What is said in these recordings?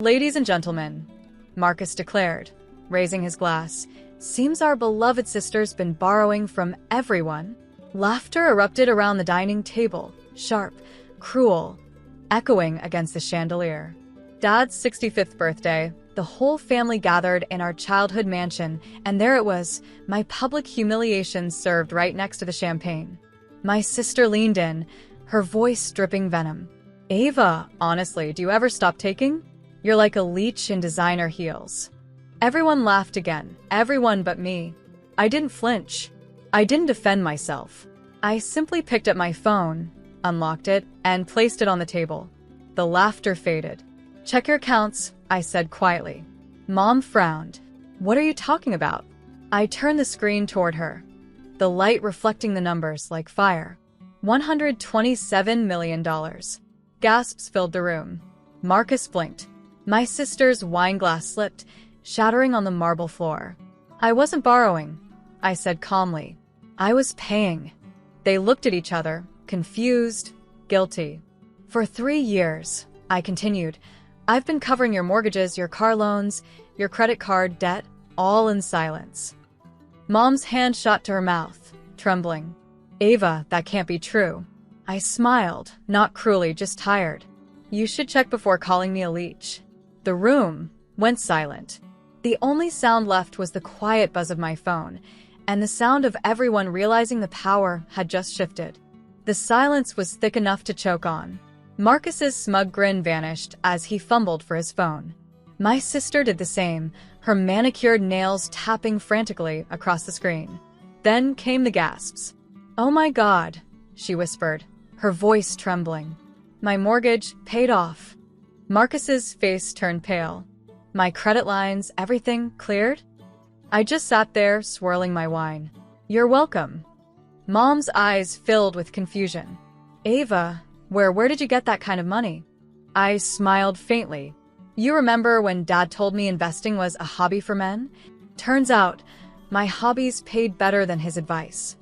"Ladies and gentlemen," Marcus declared, raising his glass, "seems our beloved sister's been borrowing from everyone." Laughter erupted around the dining table, sharp, cruel, echoing against the chandelier. Dad's 65th birthday, the whole family gathered in our childhood mansion, and there it was, my public humiliation served right next to the champagne. My sister leaned in, her voice dripping venom. "Ava, honestly, do you ever stop taking? You're like a leech in designer heels." Everyone laughed again, everyone but me. I didn't flinch. I didn't defend myself. I simply picked up my phone, unlocked it, and placed it on the table. The laughter faded. "Check your accounts," I said quietly. Mom frowned. "What are you talking about?" I turned the screen toward her, the light reflecting the numbers like fire. $127 million. Gasps filled the room. Marcus blinked. My sister's wine glass slipped, shattering on the marble floor. "I wasn't borrowing," I said calmly. "I was paying." They looked at each other, confused, guilty. "For 3 years," I continued, "I've been covering your mortgages, your car loans, your credit card debt, all in silence." Mom's hand shot to her mouth, trembling. "Ava, that can't be true." I smiled, not cruelly, just tired. "You should check before calling me a leech." The room went silent. The only sound left was the quiet buzz of my phone, and the sound of everyone realizing the power had just shifted. The silence was thick enough to choke on. Marcus's smug grin vanished as he fumbled for his phone. My sister did the same, her manicured nails tapping frantically across the screen. Then came the gasps. "Oh my God," she whispered, her voice trembling. "My mortgage paid off." Marcus's face turned pale. "My credit lines, everything cleared?" I just sat there, swirling my wine. "You're welcome." Mom's eyes filled with confusion. "Ava, where did you get that kind of money?" I smiled faintly. "You remember when Dad told me investing was a hobby for men? Turns out, my hobbies paid better than his advice."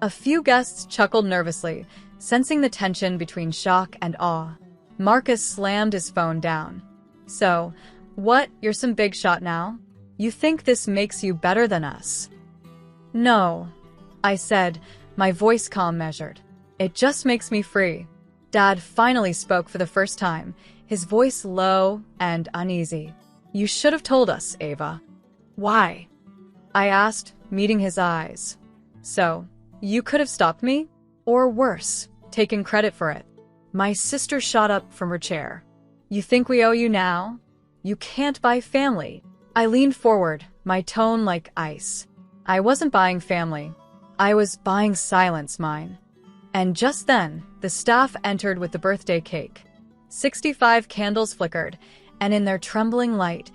A few guests chuckled nervously, sensing the tension between shock and awe. Marcus slammed his phone down. "So, what, you're some big shot now? You think this makes you better than us?" "No," I said, my voice calm measured. "It just makes me free." Dad finally spoke for the first time, his voice low and uneasy. "You should have told us, Ava." "Why?" I asked, meeting his eyes. "So, you could have stopped me? Or worse, taken credit for it." My sister shot up from her chair. "You think we owe you now? You can't buy family." I leaned forward, my tone like ice. I wasn't buying family. I was buying silence, mine. And just then, the staff entered with the birthday cake. 65 candles flickered, and in their trembling light,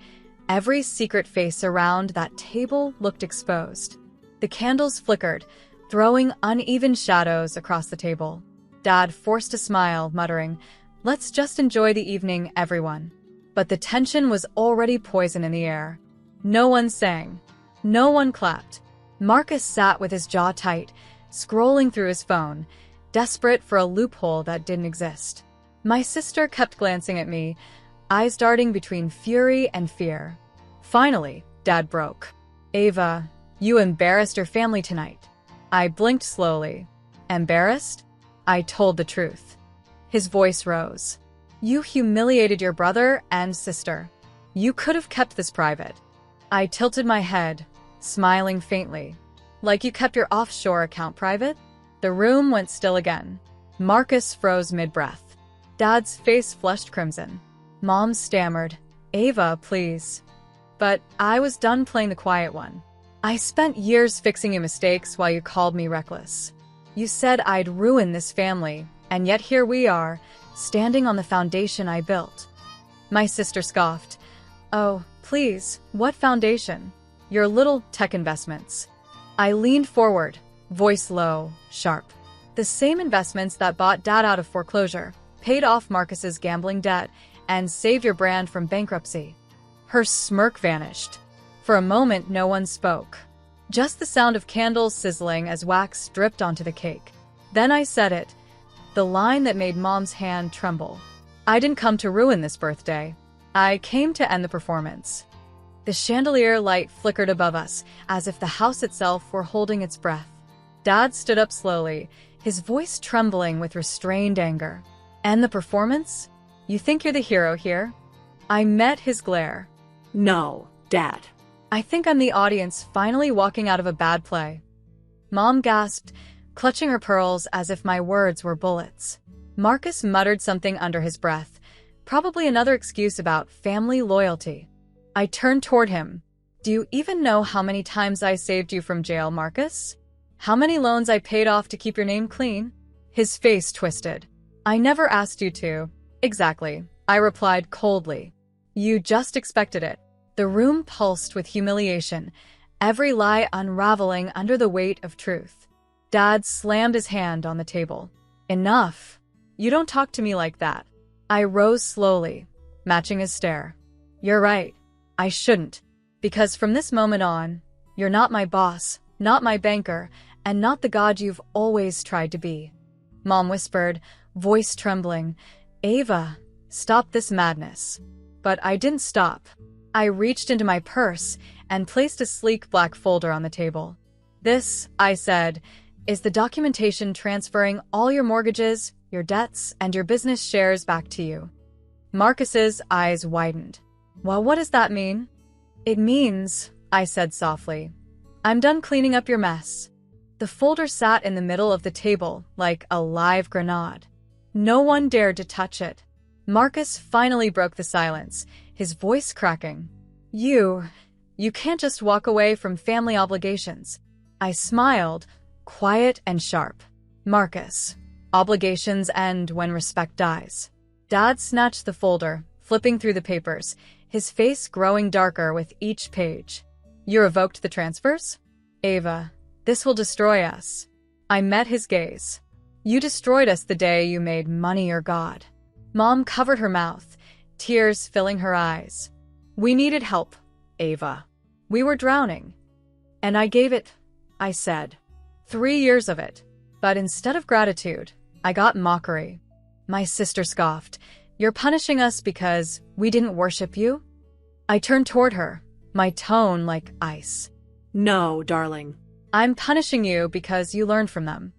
every secret face around that table looked exposed. The candles flickered, throwing uneven shadows across the table. Dad forced a smile, muttering, "Let's just enjoy the evening, everyone." But the tension was already poison in the air. No one sang. No one clapped. Marcus sat with his jaw tight, scrolling through his phone, desperate for a loophole that didn't exist. My sister kept glancing at me, eyes darting between fury and fear. Finally, Dad broke. "Ava, you embarrassed your family tonight." I blinked slowly. "Embarrassed?" I told the truth. His voice rose. "You humiliated your brother and sister. You could have kept this private." I tilted my head, smiling faintly. "Like you kept your offshore account private?" The room went still again. Marcus froze mid-breath. Dad's face flushed crimson. Mom stammered, "Ava, please." But I was done playing the quiet one. "I spent years fixing your mistakes while you called me reckless. You said I'd ruin this family, and yet here we are, standing on the foundation I built." My sister scoffed. "Oh, please, what foundation?" "Your little tech investments." I leaned forward, voice low, sharp. "The same investments that bought Dad out of foreclosure, paid off Marcus's gambling debt, and saved your brand from bankruptcy." Her smirk vanished. For a moment, no one spoke. Just the sound of candles sizzling as wax dripped onto the cake. Then I said it, the line that made Mom's hand tremble. "I didn't come to ruin this birthday. I came to end the performance. The chandelier light flickered above us, as if the house itself were holding its breath. Dad stood up slowly, his voice trembling with restrained anger. End the performance? You think you're the hero here? I met his glare. No, Dad. I think I'm the audience finally walking out of a bad play. Mom gasped, clutching her pearls as if my words were bullets. Marcus muttered something under his breath, probably another excuse about family loyalty. I turned toward him. Do you even know how many times I saved you from jail, Marcus? How many loans I paid off to keep your name clean? His face twisted. I never asked you to. Exactly, I replied coldly. You just expected it. The room pulsed with humiliation, every lie unraveling under the weight of truth. Dad slammed his hand on the table. Enough. You don't talk to me like that. I rose slowly, matching his stare. You're right. I shouldn't. Because from this moment on, you're not my boss, not my banker, and not the god you've always tried to be. Mom whispered, voice trembling, Ava, stop this madness. But I didn't stop. I reached into my purse and placed a sleek black folder on the table. This, I said, is the documentation transferring all your mortgages, your debts, and your business shares back to you. Marcus's eyes widened. Well, what does that mean? It means, I said softly, I'm done cleaning up your mess. The folder sat in the middle of the table like a live grenade. No one dared to touch it. Marcus finally broke the silence, his voice cracking. You can't just walk away from family obligations. I smiled, quiet and sharp. Marcus, obligations end when respect dies. Dad snatched the folder, flipping through the papers, his face growing darker with each page. You revoked the transfers? Ava, this will destroy us. I met his gaze. You destroyed us the day you made money your god. Mom covered her mouth, tears filling her eyes. We needed help, Ava. We were drowning. And I gave it, I said. 3 years of it. But instead of gratitude, I got mockery. My sister scoffed. You're punishing us because we didn't worship you? I turned toward her, my tone like ice. No, darling. I'm punishing you because you learned from them.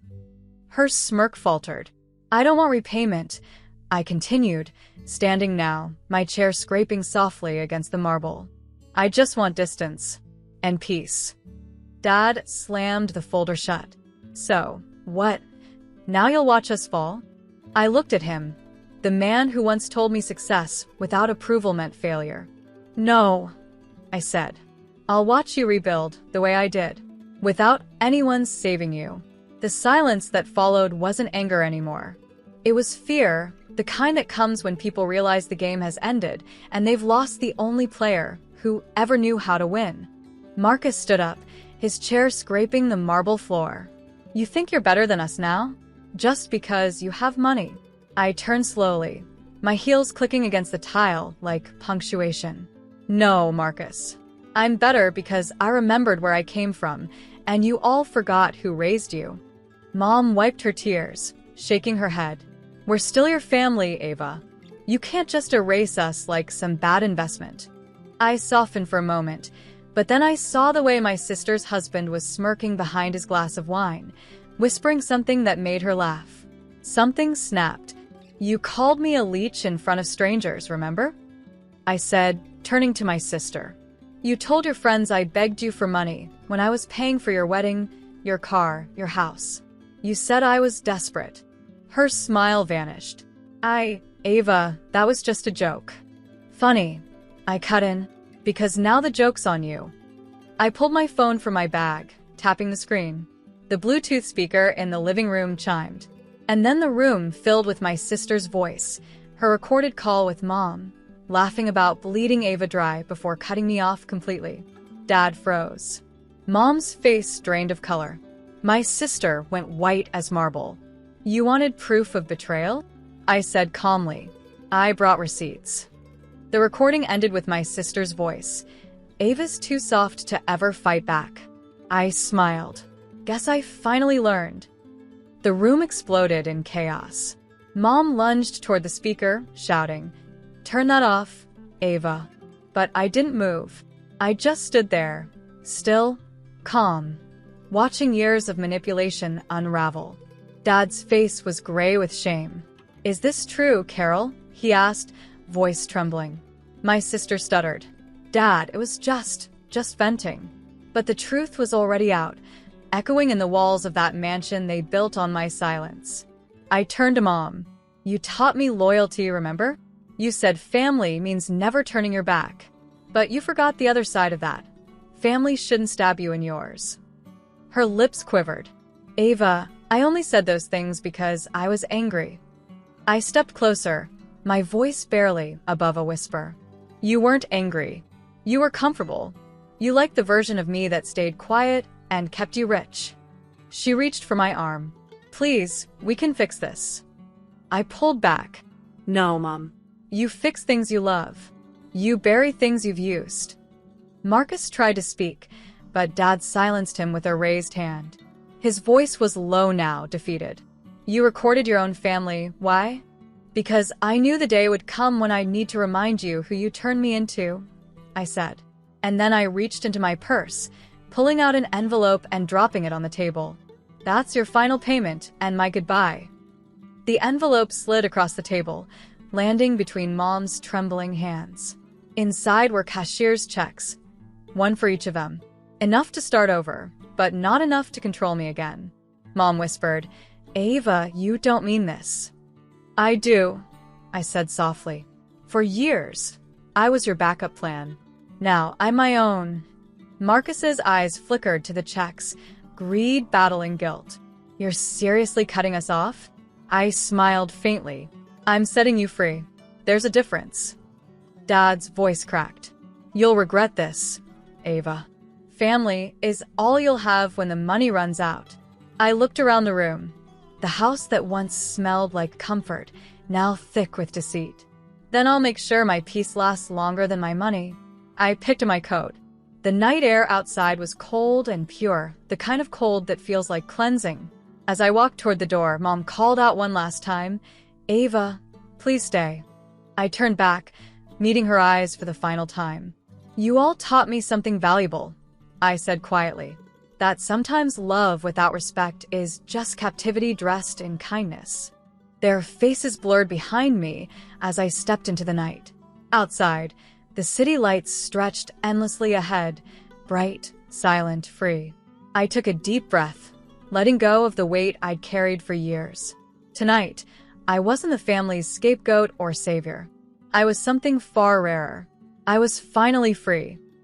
Her smirk faltered. I don't want repayment, I continued, standing now, my chair scraping softly against the marble. I just want distance. And peace. Dad slammed the folder shut. So, what? Now you'll watch us fall? I looked at him, the man who once told me success without approval meant failure. No, I said. I'll watch you rebuild the way I did, without anyone saving you. The silence that followed wasn't anger anymore. It was fear, the kind that comes when people realize the game has ended and they've lost the only player who ever knew how to win. Marcus stood up, his chair scraping the marble floor. You think you're better than us now? Just because you have money. I turned slowly, my heels clicking against the tile like punctuation. No, Marcus. I'm better because I remembered where I came from, and you all forgot who raised you. Mom wiped her tears, shaking her head. We're still your family, Ava. You can't just erase us like some bad investment. I softened for a moment, but then I saw the way my sister's husband was smirking behind his glass of wine, whispering something that made her laugh. Something snapped. You called me a leech in front of strangers, remember? I said, turning to my sister. You told your friends I begged you for money when I was paying for your wedding, your car, your house. You said I was desperate. Her smile vanished. Ava, that was just a joke. Funny, I cut in, because now the joke's on you. I pulled my phone from my bag, tapping the screen. The Bluetooth speaker in the living room chimed. And then the room filled with my sister's voice, her recorded call with Mom, laughing about bleeding Ava dry before cutting me off completely. Dad froze. Mom's face drained of color. My sister went white as marble. You wanted proof of betrayal? I said calmly. I brought receipts. The recording ended with my sister's voice. Ava's too soft to ever fight back. I smiled. Guess I finally learned. The room exploded in chaos. Mom lunged toward the speaker, shouting, Turn that off. Ava. But I didn't move. I just stood there, still, calm, watching years of manipulation unravel. Dad's face was gray with shame. "Is this true, Carol?" he asked, voice trembling. My sister stuttered. "Dad, it was just venting." But the truth was already out, echoing in the walls of that mansion they built on my silence. I turned to Mom. "You taught me loyalty, remember? You said family means never turning your back. But you forgot the other side of that. Family shouldn't stab you in yours." Her lips quivered. "Ava, I only said those things because I was angry." I stepped closer, my voice barely above a whisper. "You weren't angry. You were comfortable. You liked the version of me that stayed quiet and kept you rich." She reached for my arm. "Please, we can fix this." I pulled back. No, Mom. "You fix things you love. You bury things you've used." Marcus tried to speak, but Dad silenced him with a raised hand. His voice was low now, defeated. "You recorded your own family. Why?" "Because I knew the day would come when I'd need to remind you who you turned me into," I said. And then I reached into my purse, pulling out an envelope and dropping it on the table. "That's your final payment and my goodbye." The envelope slid across the table, landing between Mom's trembling hands. Inside were cashier's checks, one for each of them. Enough to start over, but not enough to control me again. Mom whispered, "Ava, you don't mean this." "I do," I said softly. "For years, I was your backup plan. Now I'm my own." Marcus's eyes flickered to the checks, greed battling guilt. "You're seriously cutting us off?" I smiled faintly. "I'm setting you free. There's a difference." Dad's voice cracked. "You'll regret this, Ava. Family is all you'll have when the money runs out." I looked around the room. The house that once smelled like comfort, now thick with deceit. "Then I'll make sure my peace lasts longer than my money." I picked up my coat. The night air outside was cold and pure, the kind of cold that feels like cleansing. As I walked toward the door, Mom called out one last time, "Ava, please stay." I turned back, meeting her eyes for the final time. "You all taught me something valuable," I said quietly. "That sometimes love without respect is just captivity dressed in kindness." Their faces blurred behind me as I stepped into the night. Outside, the city lights stretched endlessly ahead, bright, silent, free. I took a deep breath, letting go of the weight I'd carried for years. Tonight, I wasn't the family's scapegoat or savior. I was something far rarer. I was finally free.